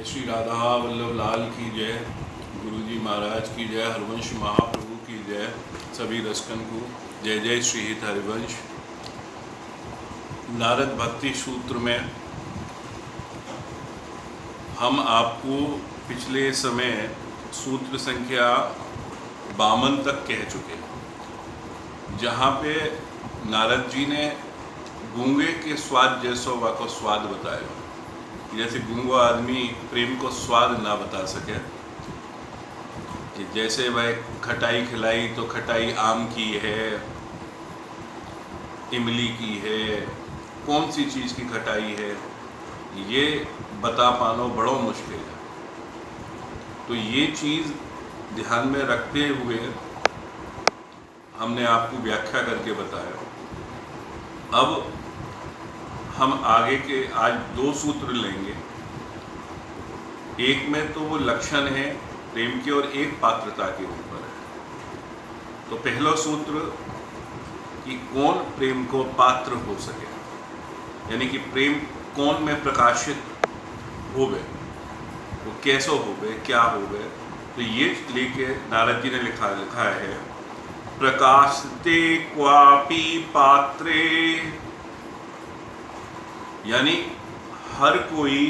श्री राधा वल्लभ लाल की जय, गुरुजी महाराज की जय, हरवंश महाप्रभु की जय, सभी दर्शकन को जय जय श्री हित हरिवंश। नारद भक्ति सूत्र में हम आपको पिछले समय सूत्र संख्या 52 तक कह चुके, जहाँ पे नारद जी ने गूंगे के स्वाद जैसो वा को स्वाद बताया। जैसे गूंगा आदमी प्रेम को स्वाद ना बता सके, कि जैसे वह खटाई खिलाई तो खटाई आम की है, इमली की है, कौन सी चीज़ की खटाई है, ये बता पाना बड़ा मुश्किल है। तो ये चीज़ ध्यान में रखते हुए हमने आपको व्याख्या करके बताया। अब हम आगे के आज 2 सूत्र लेंगे। एक में तो वो लक्षण है प्रेम के और एक पात्रता के ऊपर है। तो पहला सूत्र कि कौन प्रेम को पात्र हो सके, यानी कि प्रेम कौन में प्रकाशित होवे, वो कैसो होवे, क्या होवे। तो ये लेके नारद जी ने लिखा है, प्रकाशते क्वापि पात्रे, यानी हर कोई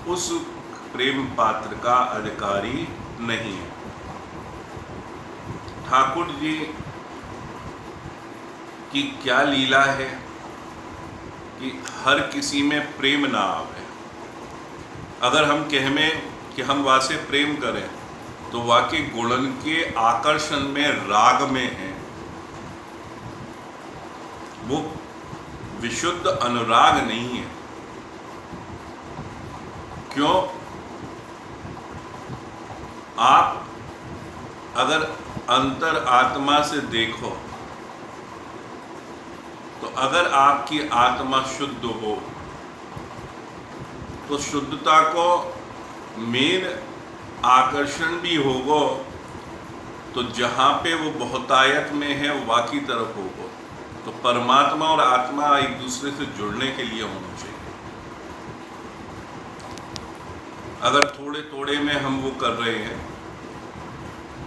उस प्रेम पात्र का अधिकारी नहीं है। ठाकुर जी की क्या लीला है कि हर किसी में प्रेम ना आवे। अगर हम कहें कि हम वासे प्रेम करें तो वाकई गुणन के आकर्षण में, राग में है, वो विशुद्ध अनुराग नहीं है। क्यों? आप अगर अंतर आत्मा से देखो तो अगर आपकी आत्मा शुद्ध हो तो शुद्धता को मेन आकर्षण भी होगा, तो जहाँ पे वो बहुतायत में है वाकी तरफ होगा। तो परमात्मा और आत्मा एक दूसरे से जुड़ने के लिए होना चाहिए। अगर थोड़े थोड़े में हम वो कर रहे हैं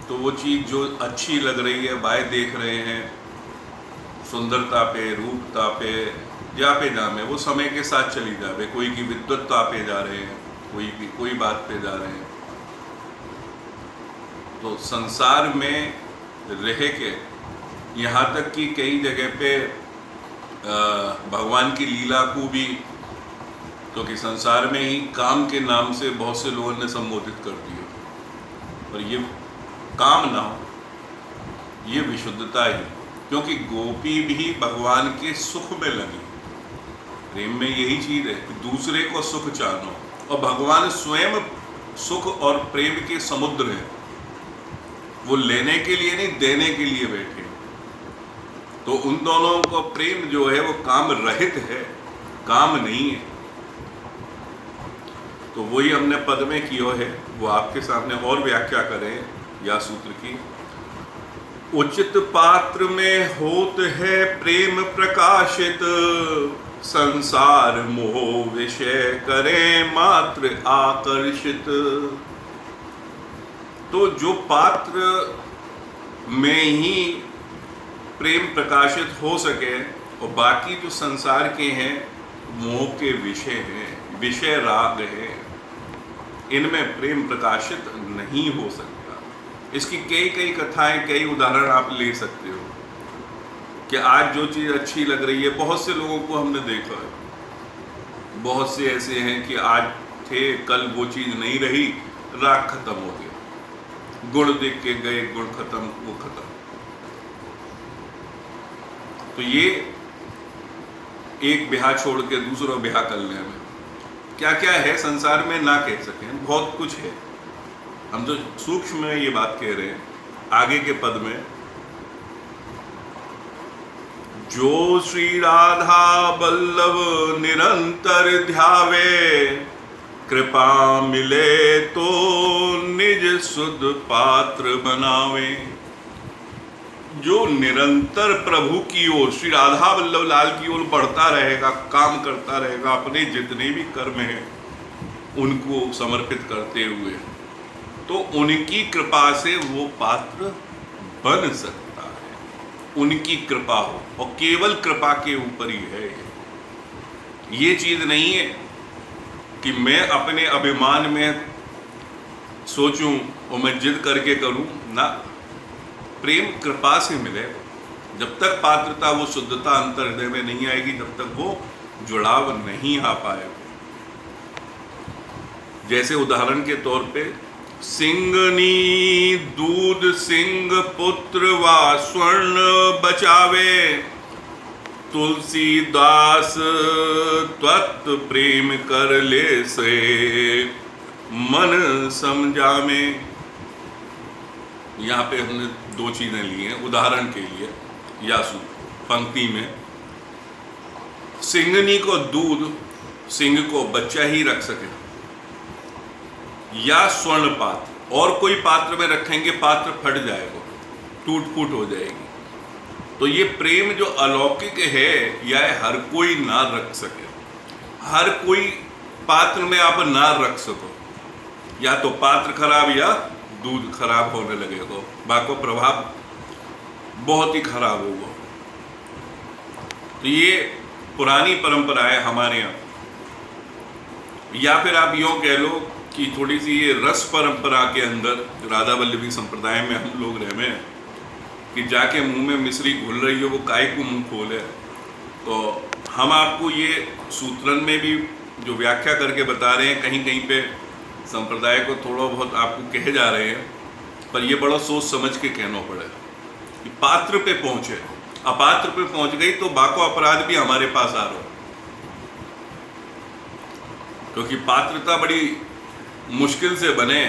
तो वो चीज़ जो अच्छी लग रही है, बाय देख रहे हैं, सुंदरता पे, रूपता पे, या पे जामे, वो समय के साथ चली जावे। कोई की विद्वत्ता पे जा रहे हैं, कोई बात पे जा रहे हैं। तो संसार में रह के यहाँ तक कि कई जगह पे भगवान की लीला को भी, क्योंकि संसार में ही काम के नाम से बहुत से लोगों ने संबोधित कर दिया, और ये काम ना हो, ये विशुद्धता ही। क्योंकि गोपी भी भगवान के सुख में लगी। प्रेम में यही चीज़ है कि दूसरे को सुख चाहो, और भगवान स्वयं सुख और प्रेम के समुद्र हैं। वो लेने के लिए नहीं, देने के लिए बैठे। तो उन दोनों को प्रेम जो है वो काम रहित है, काम नहीं है। तो वही हमने पद में किया है, वो आपके सामने और व्याख्या करें या सूत्र की। उचित पात्र में होत है प्रेम प्रकाशित, संसार मोह विषय करे मात्र आकर्षित। तो जो पात्र में ही प्रेम प्रकाशित हो सके, और बाकी जो संसार के हैं मोह के विषय हैं, विषय राग है, इनमें प्रेम प्रकाशित नहीं हो सकता। इसकी कई कथाएं, कई उदाहरण आप ले सकते हो कि आज जो चीज़ अच्छी लग रही है, बहुत से लोगों को हमने देखा है, बहुत से ऐसे हैं कि आज थे, कल वो चीज़ नहीं रही, राग खत्म हो गया। गुण देख के गए, गुण खत्म, वो खत्म। तो ये एक ब्याह छोड़ के दूसरा ब्याह कर लेने में क्या क्या है संसार में ना कह सकें, बहुत कुछ है। हम तो सूक्ष्म में ये बात कह रहे हैं। आगे के पद में, जो श्री राधा वल्लभ निरंतर ध्यावे, कृपा मिले तो निज शुद्ध पात्र बनावे। जो निरंतर प्रभु की ओर, श्री राधा वल्लभ लाल की ओर बढ़ता रहेगा, काम करता रहेगा, अपने जितने भी कर्म हैं उनको समर्पित करते हुए, तो उनकी कृपा से वो पात्र बन सकता है। उनकी कृपा हो, और केवल कृपा के ऊपर ही है ये चीज नहीं है कि मैं अपने अभिमान में सोचूं और मैं जिद करके करूं ना। प्रेम कृपा से मिले। जब तक पात्रता, वो शुद्धता अंतर हृदय में नहीं आएगी, जब तक वो जुड़ाव नहीं आ पाएगा। जैसे उदाहरण के तौर पे, सिंगनी दूध सिंह पुत्र वा स्वर्ण बचावे, तुलसीदास त्वत् प्रेम कर ले से मन समझामे। यहाँ पे हमने दो चीजें ली हैं उदाहरण के लिए। या पंक्ति में, सिंगनी को दूध, सिंह को बच्चा ही रख सके, या स्वर्ण पात्र, और कोई पात्र में रखेंगे पात्र फट जाएगा, टूट फूट हो जाएगी। तो ये प्रेम जो अलौकिक है, यह हर कोई ना रख सके। हर कोई पात्र में आप ना रख सको, या तो पात्र खराब या दूध खराब होने लगेगा, बाको प्रभाव बहुत ही खराब होगा। तो ये पुरानी परंपरा है हमारे यहाँ। या फिर आप यूँ कह लो कि थोड़ी सी ये रस परंपरा के अंदर, राधा वल्लभी संप्रदाय में हम लोग रहे हैं कि जाके मुंह में मिश्री घुल रही हो, वो काय को मुंह खोले। तो हम आपको ये सूत्रन में भी जो व्याख्या करके बता रहे हैं, कहीं कहीं पे संप्रदाय को थोड़ा बहुत आपको कहे जा रहे हैं, पर ये बड़ा सोच समझ के कहना पड़ेगा कि पात्र पे पहुंचे। अपात्र पे पहुंच गई तो बाको अपराध भी हमारे पास आ रहा, क्योंकि पात्रता बड़ी मुश्किल से बने।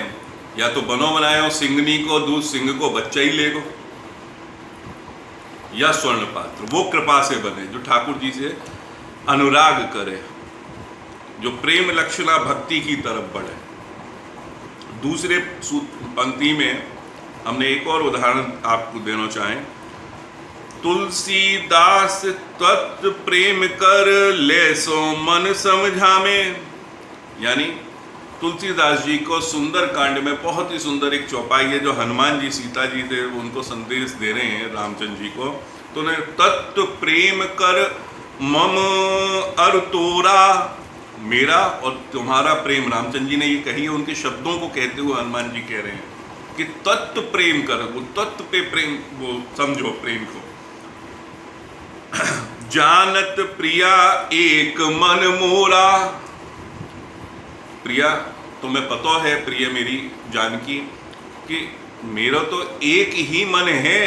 या तो बनो बनाए हो सिंगनी को दूध, सिंह को बच्चा ही ले गो, या स्वर्ण पात्र वो कृपा से बने जो ठाकुर जी से अनुराग करे, जो प्रेम लक्षणा भक्ति की तरफ बढ़े। दूसरे पंक्ति में हमने एक और उदाहरण आपको देना चाहें, तुलसीदास तत्व प्रेम कर ले सो मन समझामे। यानी तुलसीदास जी को सुंदर कांड में बहुत ही सुंदर एक चौपाई है, जो हनुमान जी सीता जी थे उनको संदेश दे रहे हैं रामचंद्र जी को। तो उन्हें तत्व प्रेम कर मम अर तोरा, मेरा और तुम्हारा प्रेम, रामचंद्र जी ने ये कही है, उनके शब्दों को कहते हुए हनुमान जी कह रहे हैं कि तत्व प्रेम कर, वो तत्व पे प्रेम, वो समझो प्रेम को। जानत प्रिया एक मन मोरा, प्रिया तुम्हें पता है, प्रिय मेरी जानकी, कि मेरा तो एक ही मन है,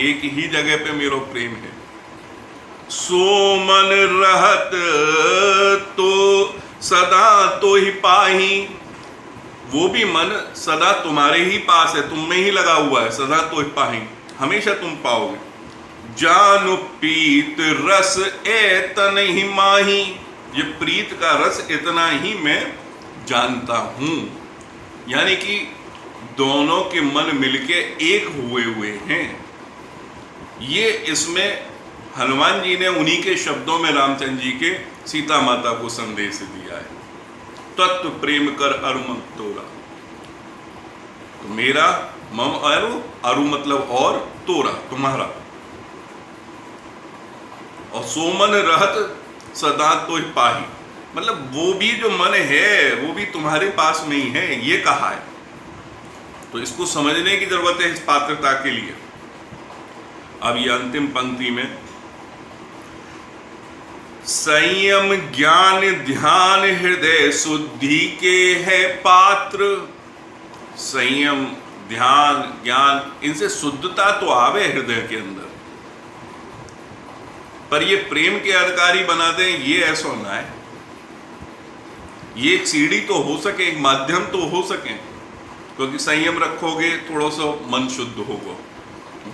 एक ही जगह पे मेरा प्रेम है। सो मन रहत तो सदा तो ही पाही, वो भी मन सदा तुम्हारे ही पास है, तुम में ही लगा हुआ है, सदा तो ही पाही, हमेशा तुम पाओगे। जानु प्रीत रस एतन ही माही, ये प्रीत का रस इतना ही मैं जानता हूं। यानी कि दोनों के मन मिलके एक हुए हुए हैं। ये इसमें हनुमान जी ने उन्हीं के शब्दों में रामचंद्र जी के सीता माता को संदेश दिया है, तत्व प्रेम कर अरु मम तोरा। तो मेरा, मम अरु, अरु मतलब और, तोरा तुम्हारा, और सोमन रहत सदा तो पाही, मतलब वो भी जो मन है वो भी तुम्हारे पास में ही है, ये कहा है। तो इसको समझने की जरूरत है इस पात्रता के लिए। अब ये अंतिम पंक्ति में, संयम ज्ञान ध्यान हृदय शुद्धि के है पात्र। संयम ध्यान ज्ञान, इनसे शुद्धता तो आवे हृदय के अंदर, पर ये प्रेम के अधिकारी बना दें, ये ऐसा ना है। ये एक सीढ़ी तो हो सके, एक माध्यम तो हो सके, क्योंकि संयम रखोगे थोड़ा सा मन शुद्ध होगा,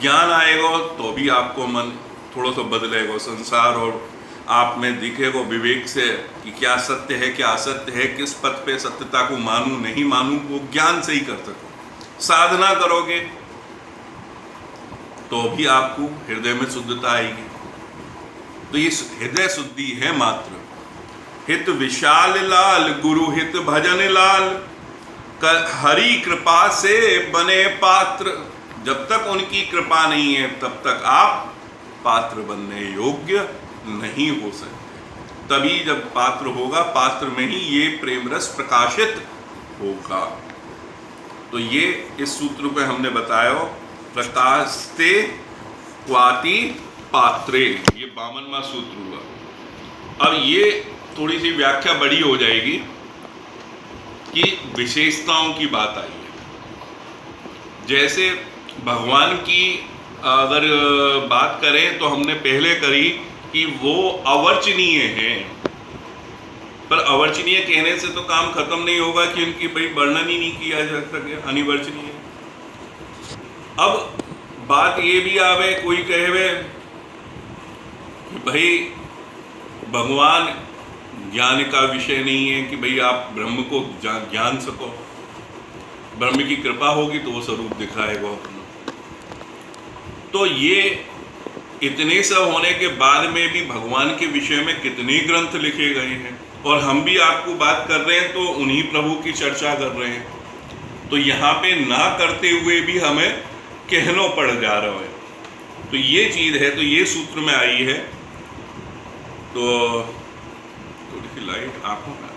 ज्ञान आएगा तो भी आपको मन थोड़ा सा बदलेगा, संसार और आप में दिखेगा विवेक से कि क्या सत्य है क्या असत्य है, किस पथ पे सत्यता को मानूं नहीं मानूं, वो ज्ञान से ही कर सको। साधना करोगे तो भी आपको हृदय में शुद्धता आएगी। तो ये हृदय शुद्धि है मात्र। हित विशाल लाल, गुरु हित भजन लाल, हरि कृपा से बने पात्र। जब तक उनकी कृपा नहीं है तब तक आप पात्र बनने योग्य नहीं हो सकते। तभी जब पात्र होगा, पात्र में ही ये प्रेम रस प्रकाशित होगा। तो ये इस सूत्र पे हमने बताया, प्रकाशते क्वाति पात्रे, ये 52वां सूत्र हुआ। अब ये थोड़ी सी व्याख्या बड़ी हो जाएगी कि विशेषताओं की बात आई है। जैसे भगवान की अगर बात करें तो हमने पहले करी कि वो अवर्चनीय हैं, पर अवर्चनीय कहने से तो काम खत्म नहीं होगा कि उनकी भाई वर्णन ही नहीं किया जा सके, अनिवर्चनीय। अब बात ये भी आवे, कोई कहे कि भाई भगवान ज्ञान का विषय नहीं है कि भाई आप ब्रह्म को जान सको, ब्रह्म की कृपा होगी तो वो स्वरूप दिखाएगा अपना। तो ये इतने सब होने के बाद में भी भगवान के विषय में कितने ग्रंथ लिखे गए हैं, और हम भी आपको बात कर रहे हैं तो उन्हीं प्रभु की चर्चा कर रहे हैं। तो यहाँ पे ना करते हुए भी हमें कहना पड़ जा रहा है। तो ये चीज़ है, तो ये सूत्र में आई है। तो थोड़ी सी लाइट आंखों में,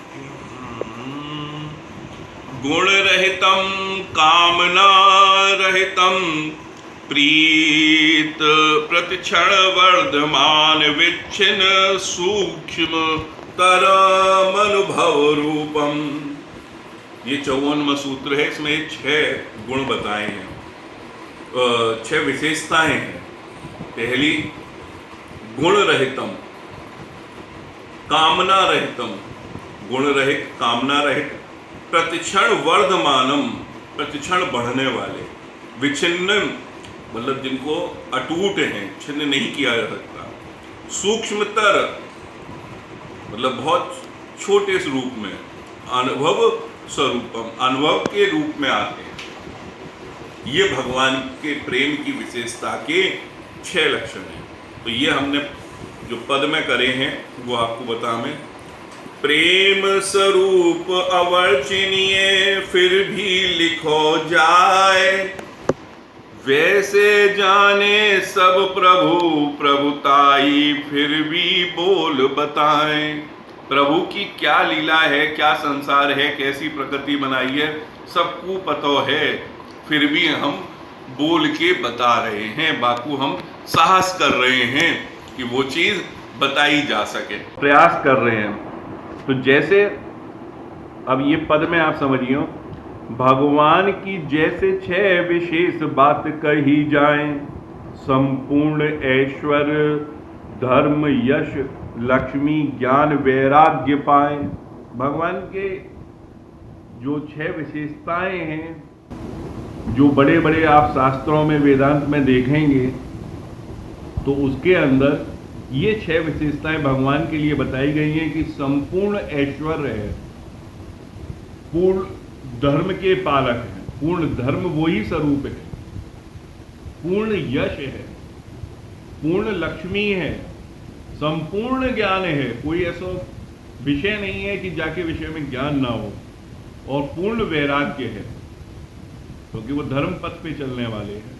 गुण रहितम कामना रहितम प्रीत प्रतिक्षण वर्धमान विच्छिन्न सूक्ष्म तरम अनुभव रूपम। ये 54वां सूत्र है। इसमें 6 गुण बताए हैं, 6 विशेषताएं हैं। पहली, गुण रहितम, कामना रहितम, गुण रहित, कामना रहित, प्रतिक्षण वर्धमानम, प्रतिक्षण बढ़ने वाले, विच्छिन्न मतलब जिनको अटूट हैं, छिन्न नहीं किया जा सकता, सूक्ष्मतर मतलब बहुत छोटे रूप में, अनुभव स्वरूपम, अनुभव के रूप में आते हैं। ये भगवान के प्रेम की विशेषता के 6 लक्षण हैं। तो ये हमने जो पद में करे हैं वो आपको बता में, प्रेम स्वरूप अवर्चनीय फिर भी लिखो जाए, वैसे जाने सब प्रभु प्रभुताई फिर भी बोल बताएं। प्रभु की क्या लीला है, क्या संसार है, कैसी प्रकृति बनाई है, सबको पता है, फिर भी हम बोल के बता रहे हैं। बाकू हम साहस कर रहे हैं कि वो चीज़ बताई जा सके, प्रयास कर रहे हैं। तो जैसे अब ये पद में आप समझिए, भगवान की जैसे 6 विशेष बात कही जाए, संपूर्ण ऐश्वर्य धर्म यश लक्ष्मी ज्ञान वैराग्य पाए। भगवान के जो 6 विशेषताएं हैं, जो बड़े बड़े आप शास्त्रों में वेदांत में देखेंगे तो उसके अंदर ये 6 विशेषताएं भगवान के लिए बताई गई हैं कि संपूर्ण ऐश्वर्य है, पूर्ण धर्म के पालक हैं, पूर्ण धर्म वही स्वरूप है, पूर्ण यश है, पूर्ण लक्ष्मी है, संपूर्ण ज्ञान है, कोई ऐसा विषय नहीं है कि जाके विषय में ज्ञान ना हो, और पूर्ण वैराग्य है क्योंकि वो धर्म पथ पे चलने वाले हैं।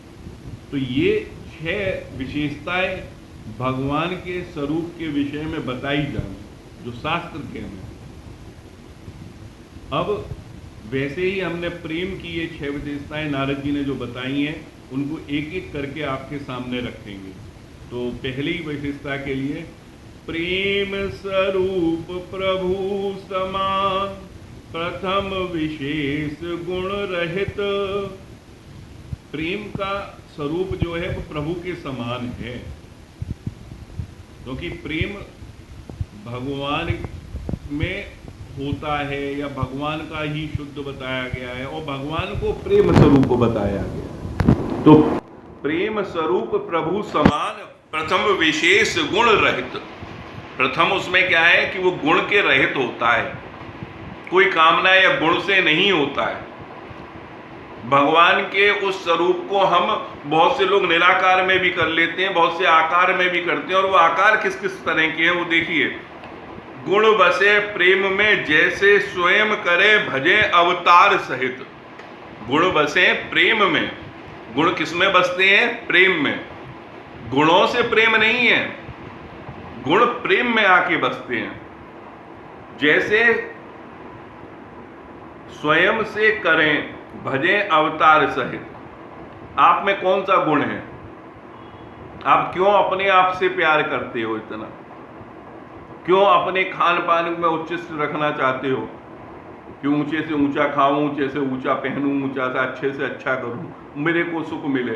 तो ये 6 विशेषताएं भगवान के स्वरूप के विषय में बताई जाए जो शास्त्र के हैं। अब वैसे ही हमने प्रेम की ये 6 विशेषताएं नारद जी ने जो बताई हैं उनको एक एक करके आपके सामने रखेंगे। तो पहली विशेषता के लिए, प्रेम स्वरूप प्रभु समान प्रथम विशेष गुण रहित। प्रेम का स्वरूप जो है वो प्रभु के समान है, क्योंकि प्रेम भगवान में होता है या भगवान का ही शुद्ध बताया गया है, और भगवान को प्रेम स्वरूप बताया गया। तो प्रेम स्वरूप प्रभु समान प्रथम विशेष गुण रहित। प्रथम उसमें क्या है कि वो गुण के रहित होता है, कोई कामना या गुण से नहीं होता है। भगवान के उस स्वरूप को हम बहुत से लोग निराकार में भी कर लेते हैं, बहुत से आकार में भी करते हैं, और वो आकार किस किस तरह के हैं वो देखिए। गुण बसे प्रेम में जैसे स्वयं करे भजे अवतार सहित। गुण बसे प्रेम में। गुण किसमें बसते हैं? प्रेम में। गुणों से प्रेम नहीं है, गुण प्रेम में आके बसते हैं। जैसे स्वयं से करें भजे अवतार सहित। आप में कौन सा गुण है? आप क्यों अपने आप से प्यार करते हो इतना? क्यों अपने खान पान में उच्चिष्ट रखना चाहते हो? कि ऊंचे से ऊंचा खाऊं, ऊंचे से ऊंचा पहनूं, ऊंचा से अच्छा करूं, मेरे को सुख मिले।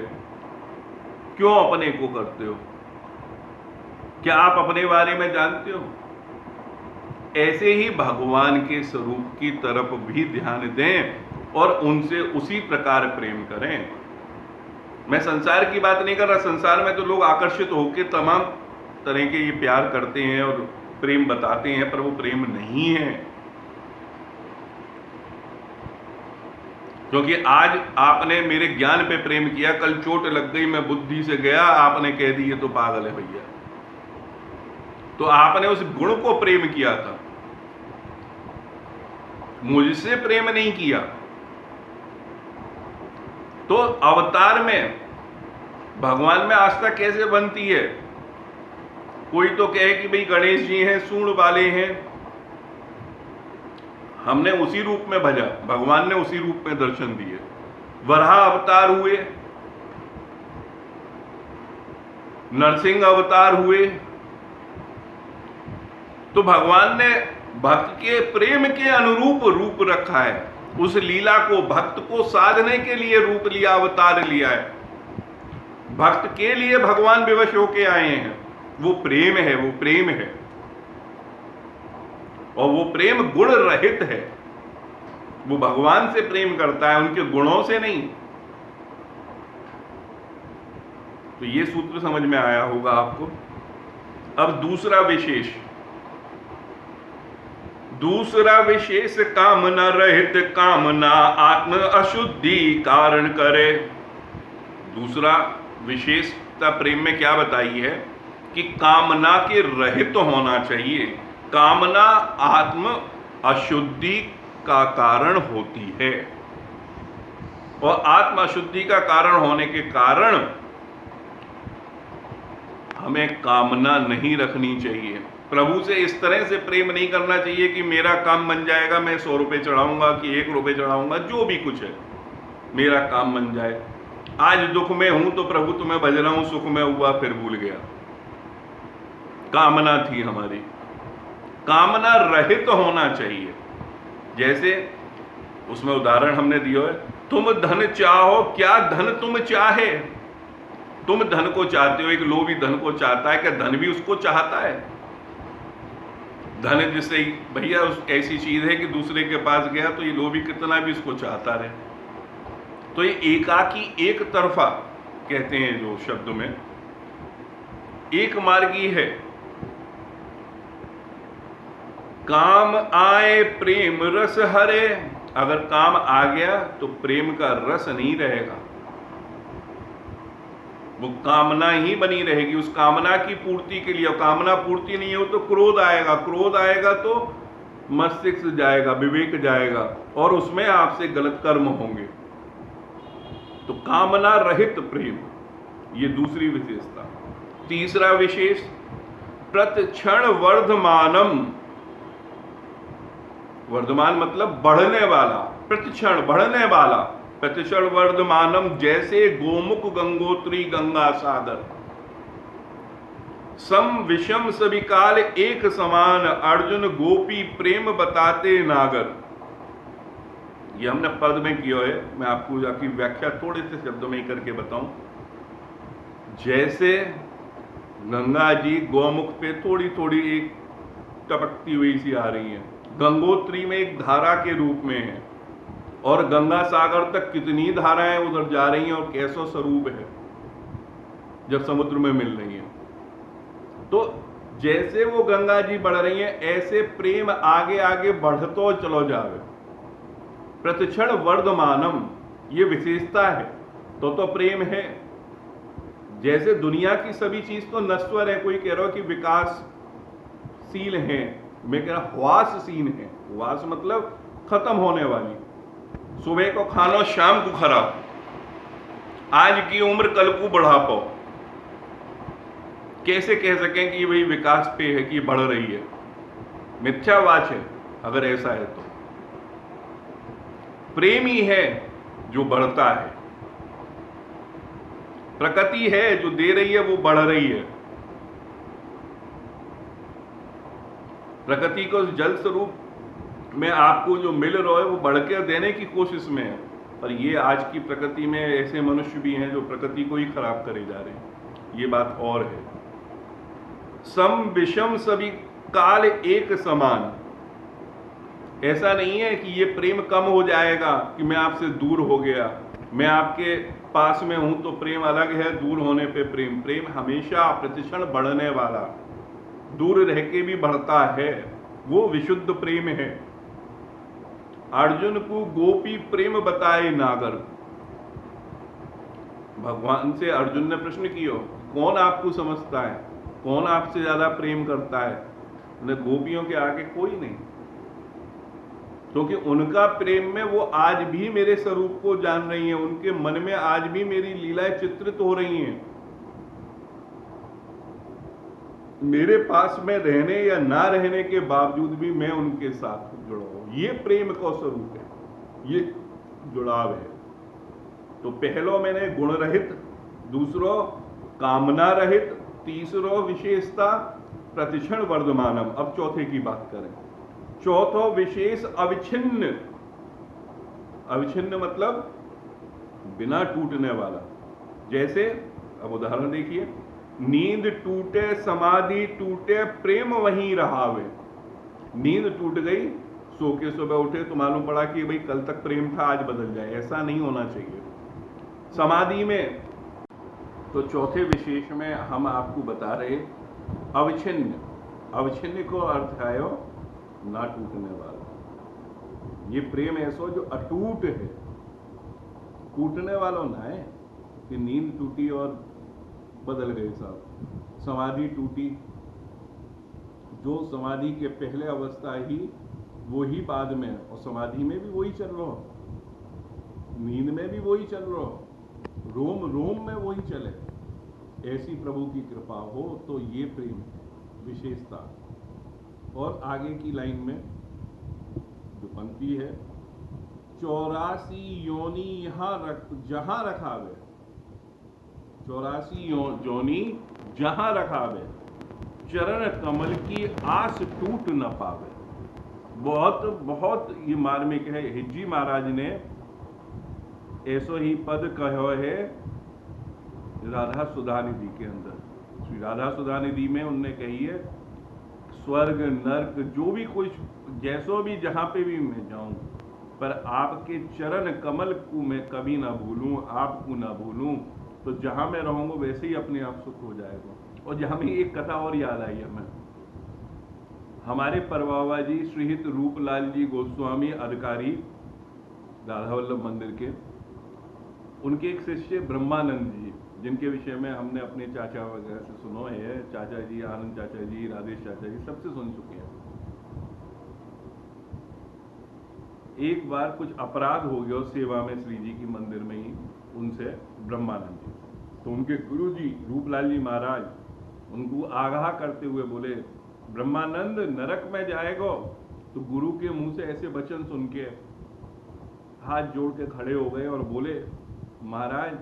क्यों अपने को करते हो? क्या आप अपने बारे में जानते हो? ऐसे ही भगवान के स्वरूप की तरफ भी ध्यान दें और उनसे उसी प्रकार प्रेम करें। मैं संसार की बात नहीं कर रहा। संसार में तो लोग आकर्षित होकर तमाम तरह के ये प्यार करते हैं और प्रेम बताते हैं, पर वो प्रेम नहीं है। क्योंकि आज आपने मेरे ज्ञान पे प्रेम किया, कल चोट लग गई, मैं बुद्धि से गया, आपने कह दी ये तो पागल है भैया। तो आपने उस गुण को प्रेम किया था, मुझसे प्रेम नहीं किया। तो अवतार में भगवान में आस्था कैसे बनती है? कोई तो कहे कि भाई गणेश जी हैं, सूंड वाले हैं, हमने उसी रूप में भजा, भगवान ने उसी रूप में दर्शन दिए। वराह अवतार हुए, नरसिंह अवतार हुए, तो भगवान ने भक्त के प्रेम के अनुरूप रूप रखा है। उस लीला को, भक्त को साधने के लिए रूप लिया, अवतार लिया है। भक्त के लिए भगवान विवश होके आए हैं। वो प्रेम है, वो प्रेम है, और वो प्रेम गुण रहित है। वो भगवान से प्रेम करता है, उनके गुणों से नहीं। तो ये सूत्र समझ में आया होगा आपको। अब दूसरा विशेष कामना रहित कामना आत्म अशुद्धि कारण करे। दूसरा विशेषता प्रेम में क्या बताई है कि कामना के रहित होना चाहिए। कामना आत्म अशुद्धि का कारण होती है, और आत्म अशुद्धि का कारण होने के कारण हमें कामना नहीं रखनी चाहिए। प्रभु से इस तरह से प्रेम नहीं करना चाहिए कि मेरा काम बन जाएगा, मैं 100 रुपये चढ़ाऊंगा कि 1 रुपये चढ़ाऊंगा, जो भी कुछ है मेरा काम बन जाए। आज दुख में हूं तो प्रभु तुम्हें भज रहा हूं, सुख में हुआ फिर भूल गया। कामना थी हमारी। कामना रहित तो होना चाहिए। जैसे उसमें उदाहरण हमने दिया है, तुम धन चाहो, क्या धन तुम चाहे? तुम धन को चाहते हो, एक लोभी धन को चाहता है, क्या धन भी उसको चाहता है? धन जिससे भैया ऐसी चीज है कि दूसरे के पास गया तो ये लोभी कितना भी उसको चाहता रहे। तो ये एकाकी, एक तरफा कहते हैं जो शब्द में, एक मार्गी है। काम आए प्रेम रस हरे। अगर काम आ गया तो प्रेम का रस नहीं रहेगा, वो कामना ही बनी रहेगी। उस कामना की पूर्ति के लिए, कामना पूर्ति नहीं हो तो क्रोध आएगा, क्रोध आएगा तो मस्तिष्क जाएगा, विवेक जाएगा, और उसमें आपसे गलत कर्म होंगे। तो कामना रहित प्रेम, ये दूसरी विशेषता। तीसरा विशेष, प्रतिक्षण वर्धमानम। वर्धमान मतलब बढ़ने वाला, प्रतिक्षण बढ़ने वाला। प्रतिक्षण वर्धमानम, जैसे गोमुख गंगोत्री गंगा सागर। सम विषम सभी काल एक समान, अर्जुन गोपी प्रेम बताते नागर। ये हमने पद में किया है, मैं आपको जाकी व्याख्या थोड़े से शब्दों में ही करके बताऊं। जैसे गंगा जी गौमुख पे थोड़ी थोड़ी एक टपकती हुई सी आ रही है, गंगोत्री में एक धारा के रूप में है, और गंगा सागर तक कितनी धाराएं उधर जा रही हैं और कैसा स्वरूप है जब समुद्र में मिल रही हैं। तो जैसे वो गंगा जी बढ़ रही हैं, ऐसे प्रेम आगे आगे बढ़तो चलो जावे। प्रतिक्षण वर्धमानम, ये विशेषता है। तो प्रेम है। जैसे दुनिया की सभी चीज तो नश्वर है, कोई कह रहा हो कि विकासशील है, मैं कह रहा ह्वाससीन है, ह्वास मतलब खत्म होने वाली। सुबह को खाना शाम को खराब, आज की उम्र कल को बढ़ापो। कैसे कह सकें कि भाई विकास पे है कि बढ़ रही है? मिथ्यावाच है अगर ऐसा है तो। प्रेम ही है जो बढ़ता है, प्रकृति है जो दे रही है, वो बढ़ रही है। प्रकृति को जल स्वरूप में आपको जो मिल रहा है वो बढ़ के देने की कोशिश में है, पर ये आज की प्रकृति में ऐसे मनुष्य भी हैं जो प्रकृति को ही खराब करे जा रहे हैं। ये बात और है। सम विषम सभी काल एक समान। ऐसा नहीं है कि ये प्रेम कम हो जाएगा कि मैं आपसे दूर हो गया, मैं आपके पास में हूं तो प्रेम अलग है, दूर होने पे प्रेम। प्रेम हमेशा प्रतिक्षण बढ़ने वाला, दूर रह के भी बढ़ता है, वो विशुद्ध प्रेम है। अर्जुन को गोपी प्रेम बताए नागर। भगवान से अर्जुन ने प्रश्न किया, कौन आपको समझता है, कौन आपसे ज्यादा प्रेम करता है? गोपियों के आगे कोई नहीं, क्योंकि उनका प्रेम में वो आज भी मेरे स्वरूप को जान रही हैं, उनके मन में आज भी मेरी लीलाएं चित्रित हो रही हैं। मेरे पास में रहने या ना रहने के बावजूद भी मैं उनके साथ जुड़ा हूं। ये प्रेम का स्वरूप है, ये जुड़ाव है। तो पहलो मैंने गुण रहित, दूसरो कामना रहित, तीसरो विशेषता प्रतिक्षण वर्धमानम। अब चौथे की बात करें। चौथो विशेष अविच्छिन्न। अविच्छिन्न मतलब बिना टूटने वाला। जैसे अब उदाहरण देखिए, नींद टूटे समाधि टूटे प्रेम वहीं रहावे। नींद टूट गई, सो के सुबह उठे तो मालूम पड़ा कि भाई कल तक प्रेम था आज बदल जाए, ऐसा नहीं होना चाहिए। समाधि में तो चौथे विशेष में हम आपको बता रहे अविच्छिन्न। अविच्छिन्न को अर्थ है ना टूटने वाला। ये प्रेम ऐसा जो अटूट है, टूटने वाला ना है कि नींद टूटी और बदल गए साहब। समाधि टूटी, जो समाधि के पहले अवस्था ही वो ही बाद में, और समाधि में भी वही चल रहा, नींद में भी वही चल रहा, रोम रोम में वही चले। ऐसी प्रभु की कृपा हो तो ये प्रेम विशेषता। और आगे की लाइन में जो पंक्ति है, 84 योनि यहां जहां रखावे। 84 योनि जहां रखावे, चरण कमल की आस टूट न पावे। बहुत बहुत ये मार्मिक है। हिज्जी महाराज ने ऐसो ही पद कहो है राधा सुधानिधि के अंदर। श्री राधा सुधानिधि में उनने कही है, स्वर्ग नर्क जो भी कुछ जैसो भी जहां पे भी मैं जाऊं, पर आपके चरण कमल को मैं कभी ना भूलूं, आपको ना भूलूं, तो जहां मैं रहूंगा वैसे ही अपने आप सुख हो जाएगा। और जहां में एक कथा और याद आई हमें, हमारे परवावा जी श्रीहित रूपलाल जी गोस्वामी अधिकारी राधा वल्लभ मंदिर के, उनके एक शिष्य ब्रह्मानंद जी, जिनके विषय में हमने अपने चाचा वगैरह से सुनो है, चाचा जी, आनंद चाचा जी, राधेश चाचा जी, सबसे सुन चुके हैं। एक बार कुछ अपराध हो गया सेवा में श्री जी की मंदिर में ही उनसे ब्रह्मानंद जी, तो उनके गुरु जी रूपलाल जी महाराज उनको आगाह करते हुए बोले, ब्रह्मानंद नरक में जाएगा। तो गुरु के मुंह से ऐसे वचन सुन के हाथ जोड़ के खड़े हो गए और बोले, महाराज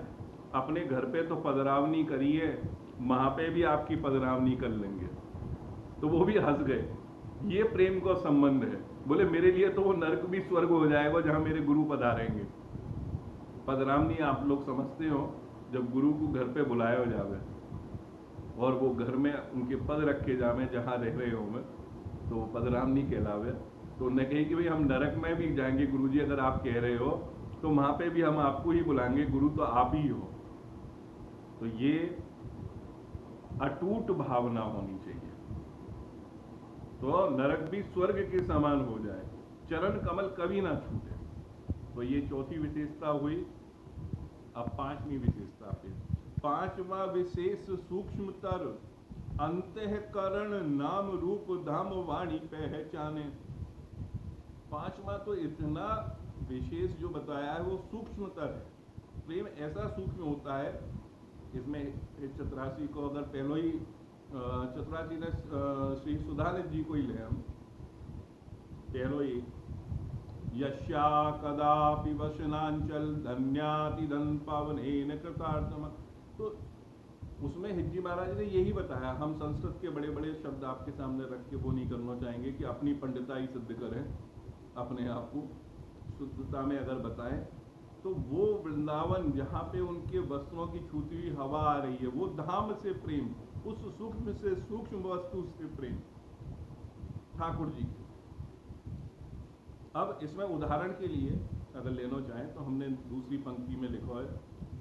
अपने घर पे तो पदरावनी करिए, वहां पे भी आपकी पदरावनी कर लेंगे। तो वो भी हंस गए। ये प्रेम का संबंध है। बोले मेरे लिए तो वो नरक भी स्वर्ग हो जाएगा जहां मेरे गुरु पधारेंगे। पदरावनी आप लोग समझते हो, जब गुरु को घर पे बुलाया जावे और वो घर में उनके पद रखे जावे जहां रह रहे हो में, तो पदरावनी कहलावे। तो उन्होंने कही कि भाई हम नरक में भी जाएंगे गुरुजी, अगर आप कह रहे हो तो वहां पे भी हम आपको ही बुलाएंगे, गुरु तो आप ही हो। तो ये अटूट भावना होनी चाहिए, तो नरक भी स्वर्ग के समान हो जाए, चरण कमल कभी ना छूटे। तो ये चौथी विशेषता हुई। अब पांचवी विशेषता पे, पांचवा विशेष सूक्ष्मतर अंतःकरण नाम रूप धाम वाणी पहचाने। पांचवा तो इतना विशेष जो बताया है वो सूक्ष्मतर है। प्रेम ऐसा सूक्ष्म होता है, इसमें चतुरासी को अगर पहले ही चतुरासी ने श्री सुधानंद जी को ही ले हम पहलो ही यश्या कदापि वसनांचल धन्यातिधन पावनेन कृतार्थम। तो उसमें हिज्जी महाराज ने यही बताया। हम संस्कृत के बड़े बड़े शब्द आपके सामने रख के वो नहीं करना चाहेंगे कि अपनी पंडिताई सिद्ध करें, अपने आप को शुद्धता में अगर बताएं, तो वो वृंदावन जहाँ पे उनके वस्त्रों की छूती हुई हवा आ रही है, वो धाम से प्रेम, उस सूक्ष्म से सूक्ष्म वस्तु से प्रेम ठाकुर जी। अब इसमें उदाहरण के लिए अगर लेना चाहें तो हमने दूसरी पंक्ति में लिखा है,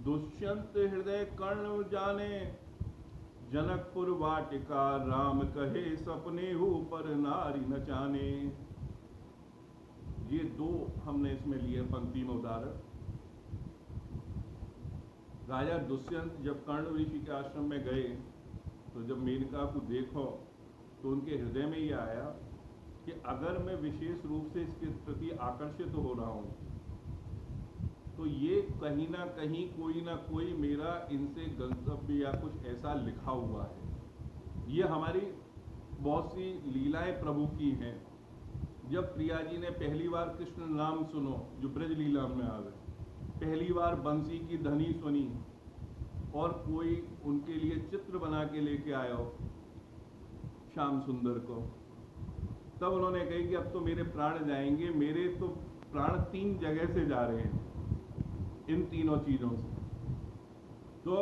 दुष्यंत हृदय कर्ण जाने जनकपुर वाटिका राम कहे सपने हो पर नारी न जाने। ये दो हमने इसमें लिए पंक्ति में उदाहरण। राजा दुष्यंत जब कर्ण ऋषि के आश्रम में गए तो जब मेनका को देखो तो उनके हृदय में ये आया कि अगर मैं विशेष रूप से इसके प्रति आकर्षित हो रहा हूं तो ये कहीं ना कहीं कोई ना कोई मेरा इनसे गंतव्य या कुछ ऐसा लिखा हुआ है। ये हमारी बहुत सी लीलाएं प्रभु की हैं। जब प्रिया जी ने पहली बार कृष्ण नाम सुनो, जो ब्रज लीला में आ गए, पहली बार बंसी की ध्वनि सुनी और कोई उनके लिए चित्र बना के लेके आया हो श्याम सुंदर को, तब उन्होंने कही कि अब तो मेरे प्राण जाएंगे, मेरे तो प्राण तीन जगह से जा रहे हैं इन तीनों चीजों से। तो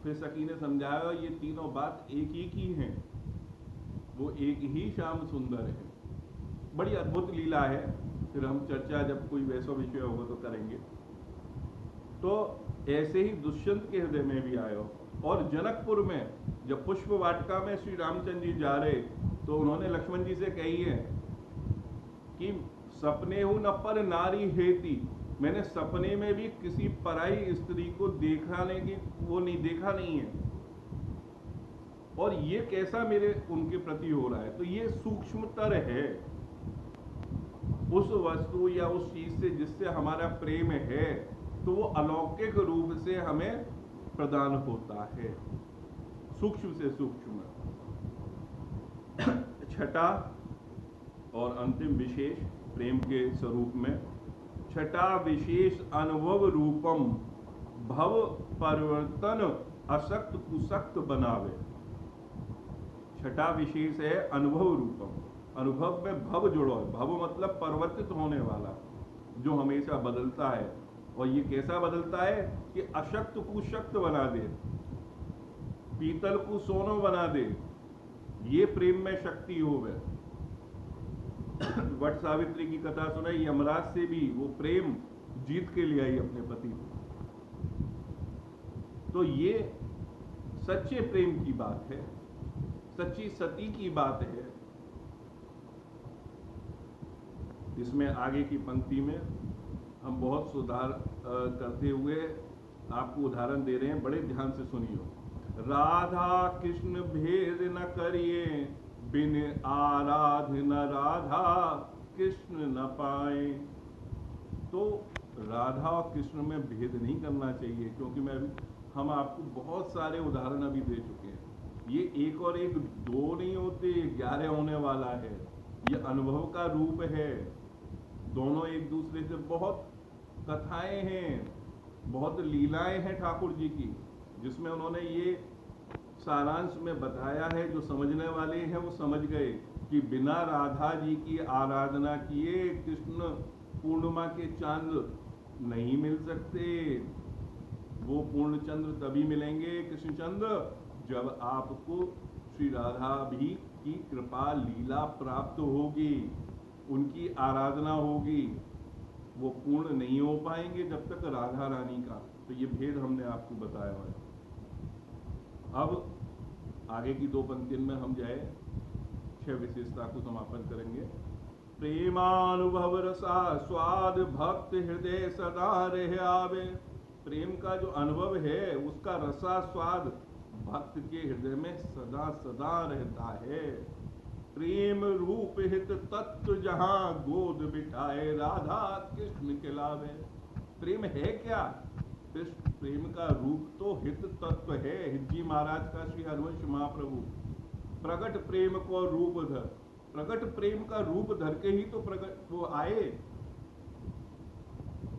फिर सखी ने समझाया ये तीनों बात एक ही की हैं, वो एक ही श्याम सुंदर है। बड़ी अद्भुत लीला है, फिर हम चर्चा जब कोई वैसा विषय होगा तो करेंगे। तो ऐसे ही दुष्यंत के हृदय में भी आयो। और जनकपुर में जब पुष्प वाटिका में श्री रामचंद्र जी जा रहे तो उन्होंने लक्ष्मण जी से कही है कि सपने हो न पर नारी हेती, मैंने सपने में भी किसी पराई स्त्री को देखने की वो नहीं देखा नहीं है, और ये कैसा मेरे उनके प्रति हो रहा है। तो ये सूक्ष्मतर है उस वस्तु या उस चीज से जिससे हमारा प्रेम है, तो वो अलौकिक रूप से हमें प्रदान होता है, सूक्ष्म से सूक्ष्म। छठा और अंतिम विशेष प्रेम के स्वरूप में, छठा विशेष अनुभव रूपम भव परिवर्तन असक्त कुसक्त बनावे। छठा विशेष है अनुभव रूपम। अनुभव में भव जुड़ो है, भव मतलब परिवर्तित होने वाला, जो हमेशा बदलता है। और ये कैसा बदलता है कि अशक्त को शक्त बना दे, पीतल को सोनो बना दे, ये प्रेम में शक्ति हो गए। वट सावित्री की कथा सुनाई, यमराज से भी वो प्रेम जीत के लिए आई अपने पति को। तो ये सच्चे प्रेम की बात है, सच्ची सती की बात है। इसमें आगे की पंक्ति में हम बहुत सुधार करते हुए आपको उदाहरण दे रहे हैं, बड़े ध्यान से सुनियो। राधा कृष्ण भेद न करिए, बिन आराधन राधा कृष्ण न पाए। तो राधा और कृष्ण में भेद नहीं करना चाहिए, क्योंकि हम आपको बहुत सारे उदाहरण अभी दे चुके हैं। ये एक और एक दो नहीं होते, 11 होने वाला है। ये अनुभव का रूप है, दोनों एक दूसरे से बहुत कथाएं हैं, बहुत लीलाएं हैं ठाकुर जी की, जिसमें उन्होंने ये सारांश में बताया है। जो समझने वाले हैं वो समझ गए कि बिना राधा जी की आराधना किए कृष्ण पूर्णिमा के चांद नहीं मिल सकते। वो पूर्ण चंद्र तभी मिलेंगे कृष्ण चंद्र जब आपको श्री राधा भी की कृपा लीला प्राप्त होगी, उनकी आराधना होगी। वो पूर्ण नहीं हो पाएंगे जब तक राधा रानी का। तो ये भेद हमने आपको बताया है। अब आगे की दो पंक्तियों में हम जाए 6 विशेषता को समापन करेंगे। प्रेमानुभव रसा स्वाद भक्त हृदय सदा रह आवे। प्रेम का जो अनुभव है उसका रसा स्वाद भक्त के हृदय में सदा सदा रहता है। प्रेम रूप हित तत्व जहां गोद बिठाए, राधा कृष्ण के लावे। प्रेम है क्या? कृष्ण प्रेम का रूप तो हित तत्व है। हितजी महाराज का श्री हरवंश महाप्रभु, प्रगट प्रेम को रूप धर। प्रगट प्रेम का रूप धर के ही तो प्रगट वो आए।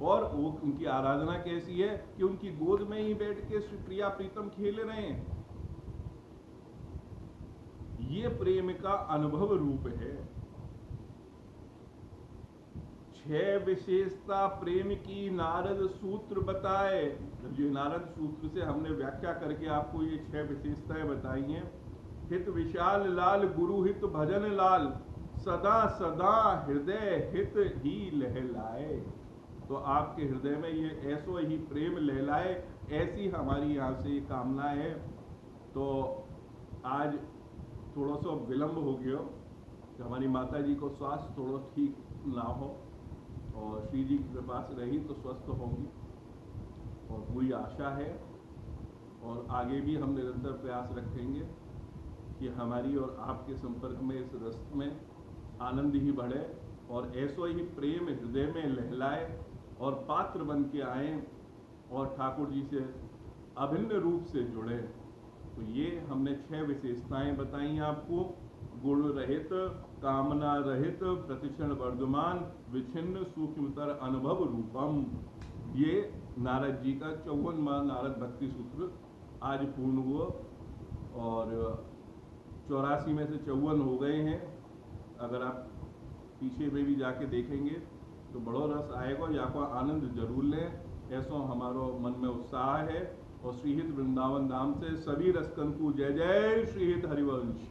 और वो उनकी आराधना कैसी है कि उनकी गोद में ही बैठ के श्री प्रिया प्रीतम खेल रहे हैं। ये प्रेम का अनुभव रूप है। 6 विशेषता प्रेम की नारद सूत्र बताए। ये नारद सूत्र से हमने व्याख्या करके आपको ये 6 विशेषताएं बताई हैं। हित विशाल लाल गुरु हित भजन लाल, सदा सदा हृदय हित ही लहलाए। तो आपके हृदय में ये ऐसो ही प्रेम लहलाए, ऐसी हमारी यहाँ से कामना है। तो आज थोड़ा सा विलंब हो गया कि हमारी माता जी को स्वास्थ्य थोड़ा ठीक ना हो, और श्री जी की कृपा से रही तो स्वस्थ होंगी, और पूरी आशा है। और आगे भी हम निरंतर प्रयास रखेंगे कि हमारी और आपके संपर्क में इस रस्त में आनंद ही बढ़े, और ऐसो ही प्रेम हृदय में लहलाए, और पात्र बन के आए और ठाकुर जी से अभिन्न रूप से जुड़े। तो ये हमने 6 विशेषताएं बताई आपको। गुण रहित, कामना रहित, प्रतिक्षण वर्धमान, विच्छिन्न सूक्ष्मतर अनुभव रूपम। ये नारद जी का 54वां नारद भक्ति सूत्र आज पूर्ण हुआ, और 84 में से 54 हो गए हैं। अगर आप पीछे में भी जाके देखेंगे तो बड़ो रस आएगा, या को आनंद जरूर लें, ऐसा हमारो मन में उत्साह है। और श्रीहित वृंदावन धाम से सभी रसकन को जय जय श्रीहित हरिवंश।